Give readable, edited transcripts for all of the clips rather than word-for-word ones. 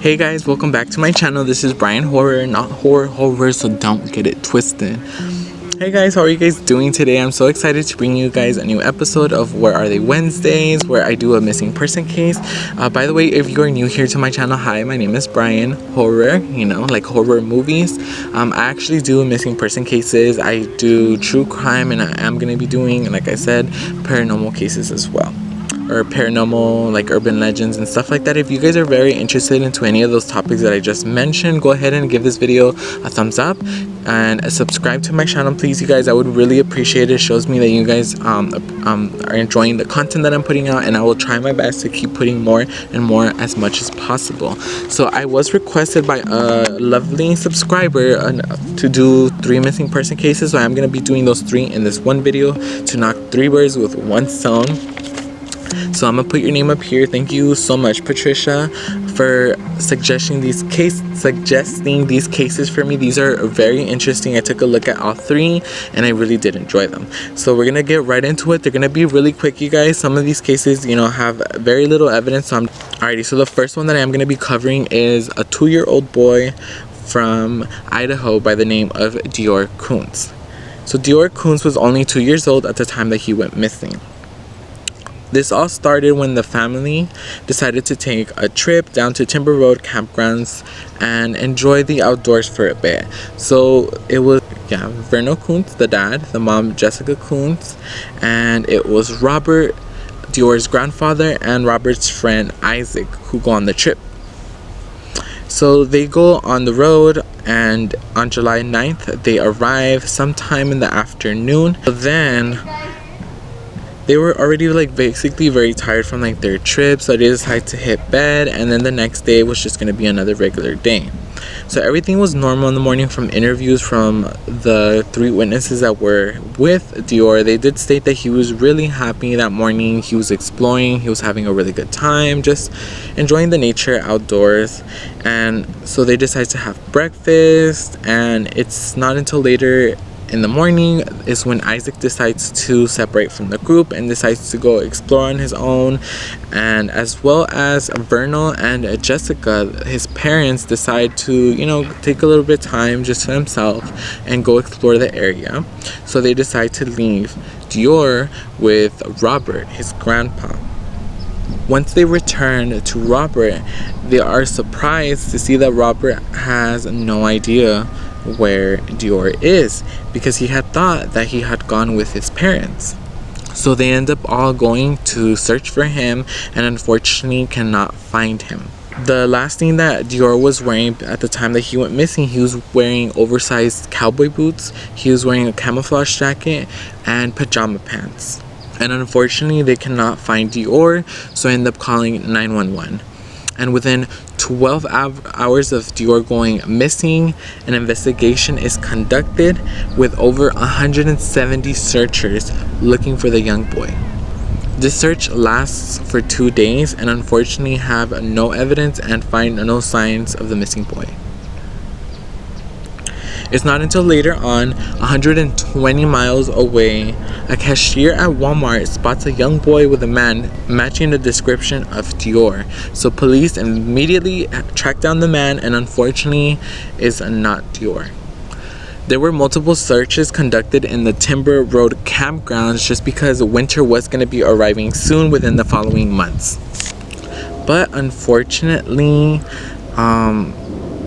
Hey guys, welcome back to my channel. This is Brian Horror, not horror, so don't get it twisted. Hey guys, how are you guys doing today? I'm so excited to bring you guys a new episode of Where Are They Wednesdays, where I do a missing person case. By the way, if you are new here to my channel, hi, my name is Brian Horror, you know, like horror movies. I actually do missing person cases. I do true crime, and I am going to be doing, like I said, paranormal cases as well, or paranormal, like urban legends and stuff like that. If you guys are very interested into any of those topics that I just mentioned, go ahead and give this video a thumbs up and subscribe to my channel, please, you guys. I would really appreciate it. It shows me that you guys are enjoying the content that I'm putting out, and I will try my best to keep putting more and more as much as possible. So I was requested by a lovely subscriber to do 3 missing person cases, so I'm going to be doing those 3 in this one video to knock 3 birds with 1 stone. So I'm gonna put your name up here. Thank you so much, Patricia, for suggesting these cases for me. These are very interesting. I took a look at all 3 and I really did enjoy them. So we're gonna get right into it. They're gonna be really quick, you guys. Some of these cases, you know, have very little evidence. Alrighty, so the first one that I'm gonna be covering is a 2-year-old boy from Idaho by the name of Deorr Kunz. So Deorr Kunz was only 2 years old at the time that he went missing. This all started when the family decided to take a trip down to Timber Road campgrounds and enjoy the outdoors for a bit. So it was, Deorr Kunz, the dad, the mom, Jessica Kunz, and it was Robert, Deorr's grandfather, and Robert's friend Isaac who go on the trip. So they go on the road, and on July 9th, they arrive sometime in the afternoon. But then they were already basically very tired from their trip, so they decided to hit bed, and then the next day was just going to be another regular day. So everything was normal in the morning. From interviews from the 3 witnesses that were with Deorr, they did state that he was really happy that morning. He was exploring, he was having a really good time, just enjoying the nature outdoors. And so they decided to have breakfast, and it's not until later in the morning is when Isaac decides to separate from the group and decides to go explore on his own, and as well as Vernal and Jessica, his parents, decide to, you know, take a little bit of time just for himself and go explore the area. So they decide to leave Deorr with Robert, his grandpa. Once they return to Robert, they are surprised to see that Robert has no idea where Deorr is, because he had thought that he had gone with his parents. So they end up all going to search for him, and unfortunately cannot find him. The last thing that Deorr was wearing at the time that he went missing, he was wearing oversized cowboy boots, he was wearing a camouflage jacket, and pajama pants. And unfortunately they cannot find Deorr, so end up calling 911. And within 12 hours of Deorr going missing, an investigation is conducted with over 170 searchers looking for the young boy. This search lasts for 2 days, and unfortunately have no evidence and find no signs of the missing boy. It's not until later on, 120 miles away, a cashier at Walmart spots a young boy with a man matching the description of Deorr. So police immediately track down the man, and unfortunately is not Deorr. There were multiple searches conducted in the Timber Road campgrounds just because winter was going to be arriving soon within the following months. But unfortunately,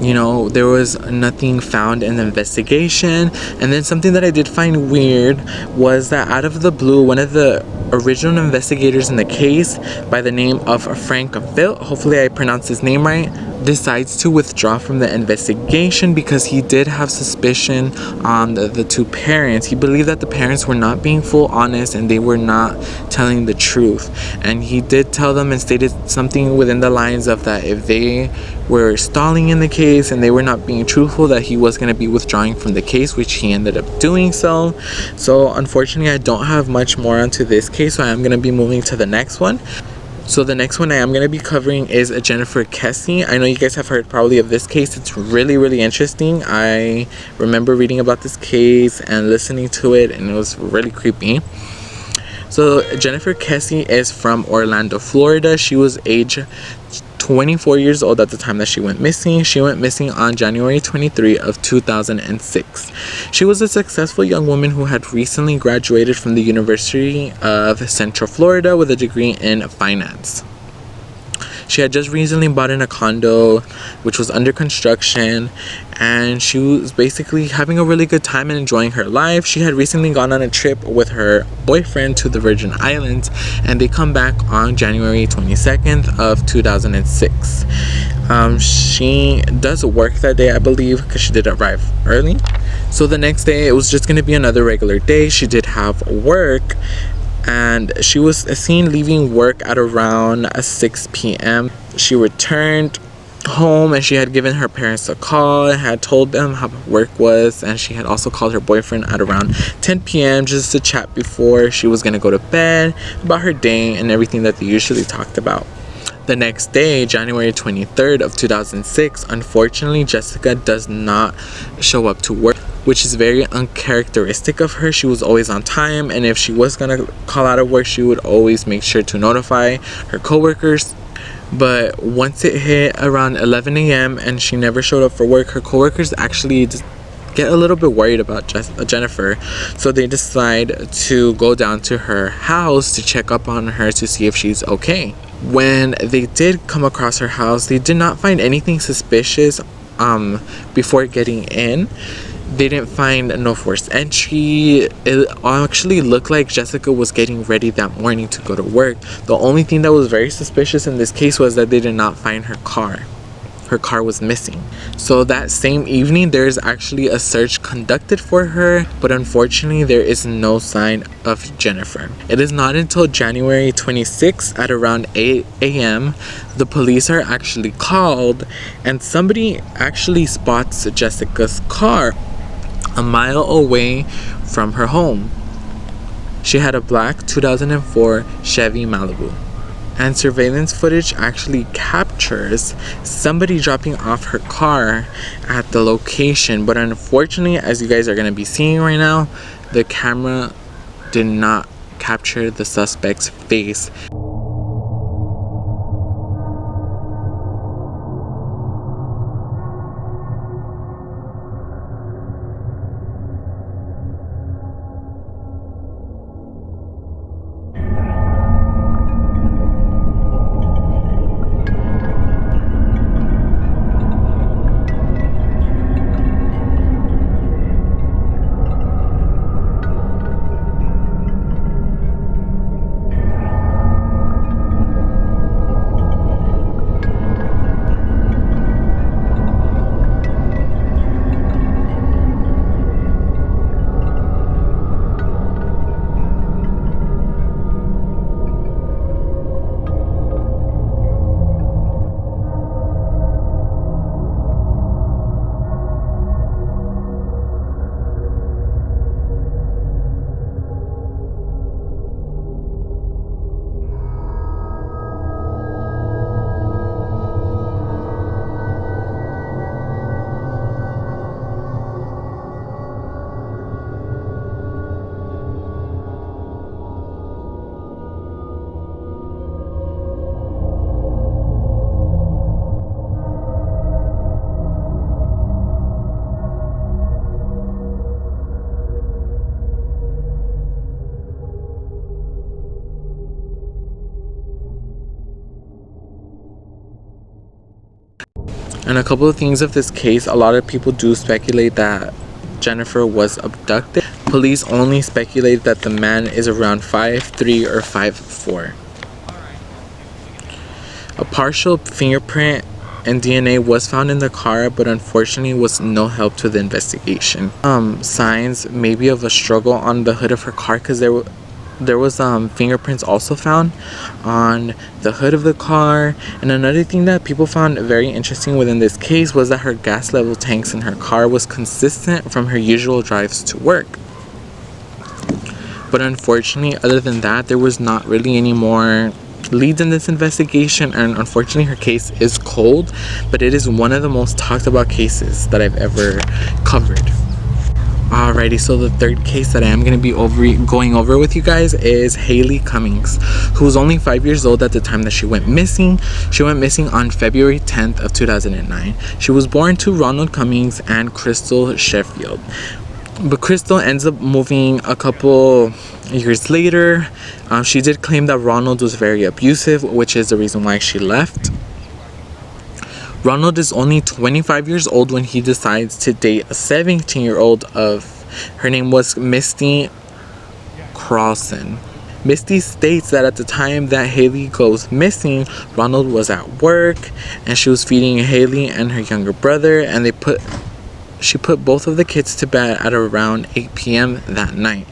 you know, there was nothing found in the investigation. And then something that I did find weird was that out of the blue, one of the original investigators in the case by the name of Frank Vilt, hopefully I pronounced his name right, decides to withdraw from the investigation because he did have suspicion on the 2 parents. He believed that the parents were not being full honest and they were not telling the truth. And he did tell them and stated something within the lines of that if they were stalling in the case and they were not being truthful, that he was going to be withdrawing from the case, which he ended up doing so. So unfortunately I don't have much more onto this case, so I'm going to be moving to the next one. So the next one I am going to be covering is Jennifer Kesse. I know you guys have heard probably of this case. It's really, really interesting. I remember reading about this case and listening to it, and it was really creepy. So Jennifer Kesse is from Orlando, Florida. She was age 24 years old at the time that she went missing. She went missing on January 23 of 2006. She was a successful young woman who had recently graduated from the University of Central Florida with a degree in finance. She had just recently bought in a condo which was under construction, and she was basically having a really good time and enjoying her life. She had recently gone on a trip with her boyfriend to the Virgin Islands, and they come back on January 22nd of 2006. She does work that day, I believe, because she did arrive early. So the next day, it was just going to be another regular day. She did have work, and she was seen leaving work at around 6 p.m. She returned home, and she had given her parents a call and had told them how work was, and she had also called her boyfriend at around 10 p.m. just to chat before she was going to go to bed about her day and everything that they usually talked about. The next day, January 23rd of 2006, unfortunately, Jessica does not show up to work, which is very uncharacteristic of her. She was always on time, and if she was gonna call out of work, she would always make sure to notify her coworkers. But once it hit around 11 a.m. and she never showed up for work, her coworkers actually get a little bit worried about Jennifer, so they decide to go down to her house to check up on her to see if she's okay. When they did come across her house, they did not find anything suspicious before getting in. They didn't find no forced entry. It actually looked like Jessica was getting ready that morning to go to work. The only thing that was very suspicious in this case was that they did not find her car. Her car was missing. So that same evening, there is actually a search conducted for her, but unfortunately there is no sign of Jennifer. It is not until January 26th at around 8 a.m. the police are actually called, and somebody actually spots Jessica's car a mile away from her home. She had a black 2004 Chevy Malibu. And surveillance footage actually captures somebody dropping off her car at the location, but unfortunately, as you guys are going to be seeing right now, the camera did not capture the suspect's face. And a couple of things of this case, a lot of people do speculate that Jennifer was abducted. Police only speculate that the man is around 5'3" or 5'4". A partial fingerprint and DNA was found in the car, but unfortunately was no help to the investigation. Signs maybe of a struggle on the hood of her car, because there was fingerprints also found on the hood of the car. And another thing that people found very interesting within this case was that her gas level tanks in her car was consistent from her usual drives to work. But unfortunately, other than that, there was not really any more leads in this investigation, and unfortunately her case is cold, but it is one of the most talked about cases that I've ever covered. Alrighty, so the third case that I am going to be going over with you guys is Haleigh Cummings, who was only 5 years old at the time that she went missing. She went missing on February 10th of 2009. She was born to Ronald Cummings and Crystal Sheffield. But Crystal ends up moving a couple years later. She did claim that Ronald was very abusive, which is the reason why she left. Ronald is only 25 years old when he decides to date a 17-year-old her name was Misty Carlson. Misty states that at the time that Haleigh goes missing, Ronald was at work and she was feeding Haleigh and her younger brother, and she put both of the kids to bed at around 8 p.m. that night.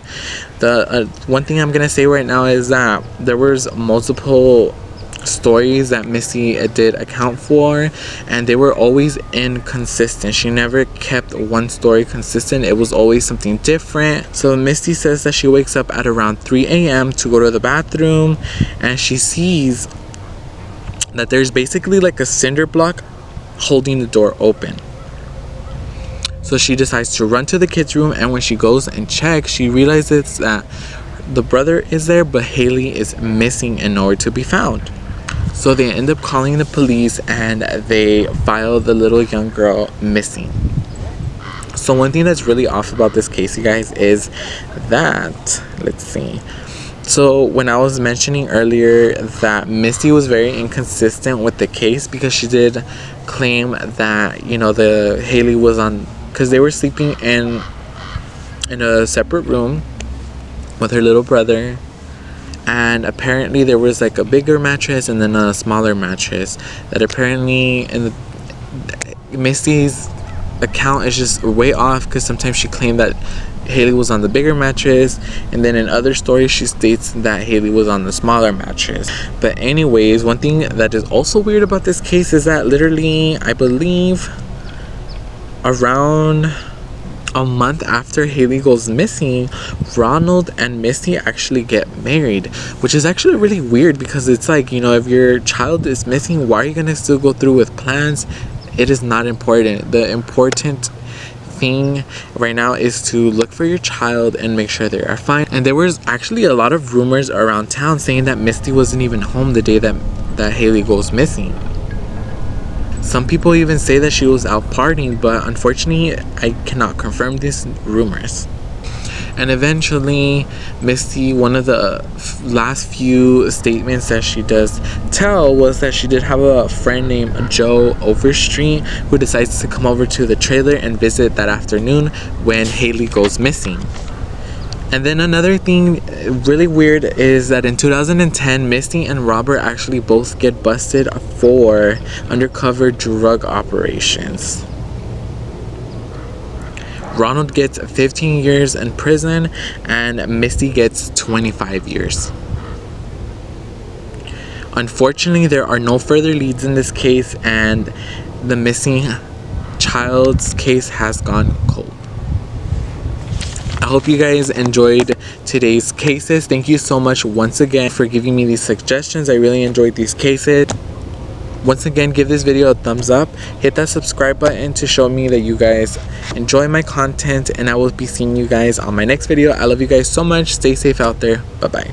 The one thing I'm gonna say right now is that there was multiple stories that Misty did account for, and they were always inconsistent. She never kept one story consistent. It was always something different. So Misty says that she wakes up at around 3 a.m. to go to the bathroom, and she sees that there's basically like a cinder block holding the door open. So she decides to run to the kids' room, and when she goes and checks, she realizes that the brother is there, but Haleigh is missing and nowhere to be found. So they end up calling the police and they file the little young girl missing. So one thing that's really off about this case, you guys, is that, let's see. So when I was mentioning earlier that Misty was very inconsistent with the case, because she did claim that, you know, the Haleigh was on, because they were sleeping in a separate room with her little brother. And apparently there was like a bigger mattress and then a smaller mattress that apparently in Misty's account is just way off, because sometimes she claimed that Haleigh was on the bigger mattress, and then in other stories she states that Haleigh was on the smaller mattress. But anyways, one thing that is also weird about this case is that literally, I believe around a month after Haleigh goes missing, Ronald and Misty actually get married, which is actually really weird, because it's like, you know, if your child is missing, why are you gonna still go through with plans? It is not important. The important thing right now is to look for your child and make sure they are fine. And there was actually a lot of rumors around town saying that Misty wasn't even home the day that Haleigh goes missing. Some people even say that she was out partying, but unfortunately I cannot confirm these rumors. And eventually Misty, one of the last few statements that she does tell was that she did have a friend named Joe Overstreet who decides to come over to the trailer and visit that afternoon when Haleigh goes missing. And then another thing really weird is that in 2010, Misty and Robert actually both get busted for undercover drug operations. Ronald gets 15 years in prison and Misty gets 25 years. Unfortunately, there are no further leads in this case, and the missing child's case has gone cold. I hope you guys enjoyed today's cases. Thank you so much once again for giving me these suggestions. I really enjoyed these cases. Once again, give this video a thumbs up. Hit that subscribe button to show me that you guys enjoy my content, and I will be seeing you guys on my next video. I love you guys so much. Stay safe out there. Bye-bye.